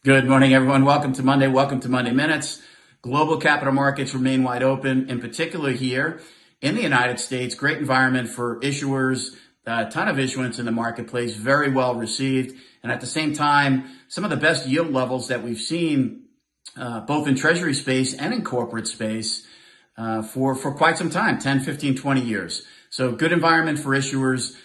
Good morning, everyone. Welcome to Monday. Welcome to Monday Minutes. Global capital markets remain wide open, in particular here in the United States. Great environment for issuers, a ton of issuance in the marketplace, very well received. And at the same time, some of the best yield levels that we've seen both in Treasury space and in corporate space for quite some time, 10, 15, 20 years. So good environment for issuers,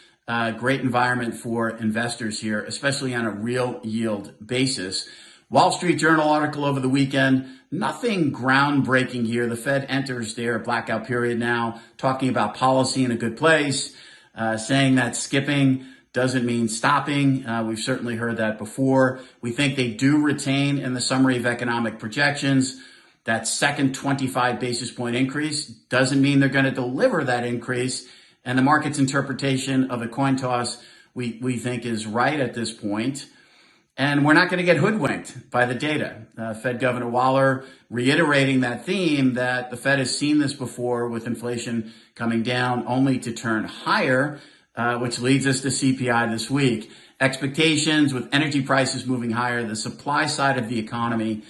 great environment for investors here, especially on a real yield basis. Wall Street Journal article over the weekend, nothing groundbreaking here. The Fed enters their blackout period now, talking about policy in a good place, saying that skipping doesn't mean stopping. We've certainly heard that before. We think they do retain in the summary of economic projections that second 25 basis point increase. Doesn't mean they're going to deliver that increase. And the market's interpretation of a coin toss we think is right at this point. And we're not going to get hoodwinked by the data. Fed Governor Waller reiterating that theme that the Fed has seen this before with inflation coming down only to turn higher, which leads us to CPI this week. Expectations with energy prices moving higher, the supply side of the economy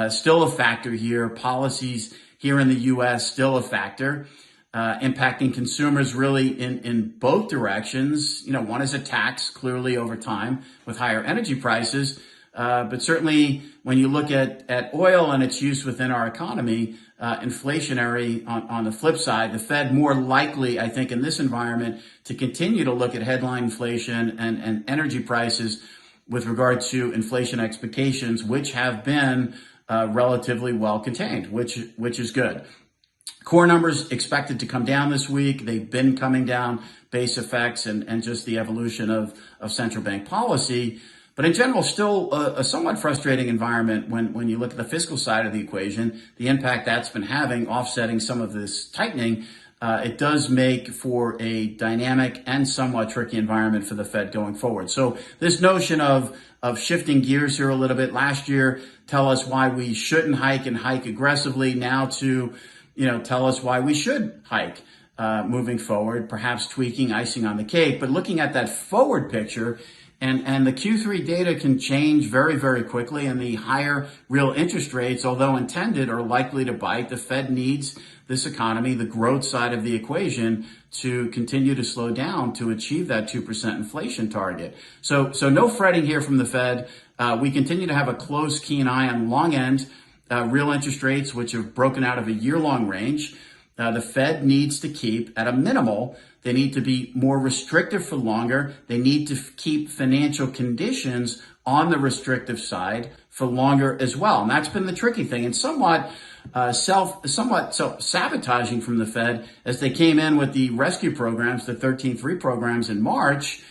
still a factor here. Policies here in the U.S. still a factor. Impacting consumers really in both directions. One is a tax, clearly over time with higher energy prices. But certainly when you look at oil and its use within our economy, inflationary on the flip side, the Fed more likely, I think, in this environment to continue to look at headline inflation and energy prices with regard to inflation expectations, which have been relatively well contained, which is good. Core numbers expected to come down this week. They've been coming down, base effects and just the evolution of central bank policy. But in general, still a somewhat frustrating environment when you look at the fiscal side of the equation, the impact that's been having, offsetting some of this tightening. It does make for a dynamic and somewhat tricky environment for the Fed going forward. So this notion of shifting gears here a little bit, last year, tell us why we shouldn't hike and hike aggressively, now to tell us why we should hike moving forward, perhaps tweaking, icing on the cake. But looking at that forward picture, and the Q3 data can change very, very quickly, and the higher real interest rates, although intended, are likely to bite. The Fed needs this economy, the growth side of the equation, to continue to slow down to achieve that 2% inflation target. So no fretting here from the Fed. We continue to have a close, keen eye on long end real interest rates, which have broken out of a year-long range. The Fed needs to keep, at a minimal, they need to be more restrictive for longer. They need to keep financial conditions on the restrictive side for longer as well. And that's been the tricky thing, and somewhat self-sabotaging from the Fed as they came in with the rescue programs, the 13-3 programs in March,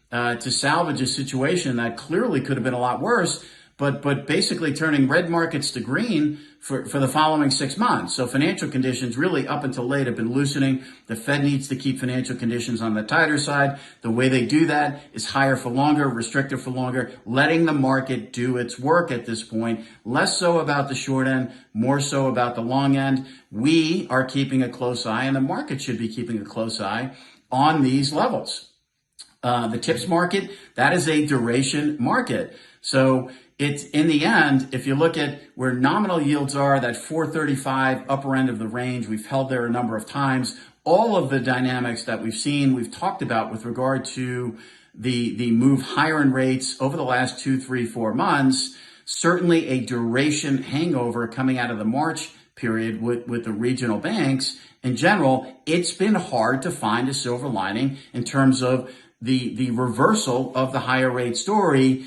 to salvage a situation that clearly could have been a lot worse. But basically turning red markets to green for the following 6 months. So financial conditions really up until late have been loosening. The Fed needs to keep financial conditions on the tighter side. The way they do that is higher for longer, restrictive for longer, letting the market do its work at this point. Less so about the short end, more so about the long end. We are keeping a close eye, and the market should be keeping a close eye on these levels. The TIPS market, that is a duration market. So it's, in the end, if you look at where nominal yields are, that 435 upper end of the range, we've held there a number of times. All of the dynamics that we've seen, we've talked about with regard to the move higher in rates over the last 2, 3, 4 months, certainly a duration hangover coming out of the March period with the regional banks. In general, it's been hard to find a silver lining in terms of the reversal of the higher rate story.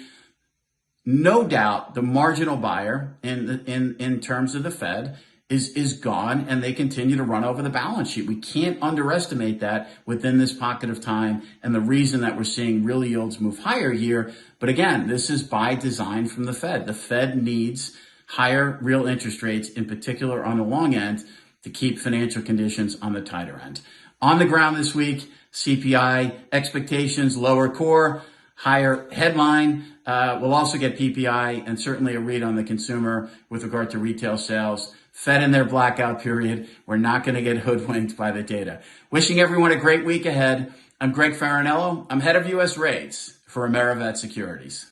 No doubt the marginal buyer in terms of the Fed is gone, and they continue to run over the balance sheet. We can't underestimate that within this pocket of time, and the reason that we're seeing real yields move higher here. But again, this is by design from the Fed. The Fed needs higher real interest rates, in particular on the long end, to keep financial conditions on the tighter end. On the ground this week, CPI expectations, lower core, higher headline. We'll also get PPI and certainly a read on the consumer with regard to retail sales. Fed in their blackout period. We're not going to get hoodwinked by the data. Wishing everyone a great week ahead. I'm Greg Faranello. I'm head of U.S. rates for AmeriVet Securities.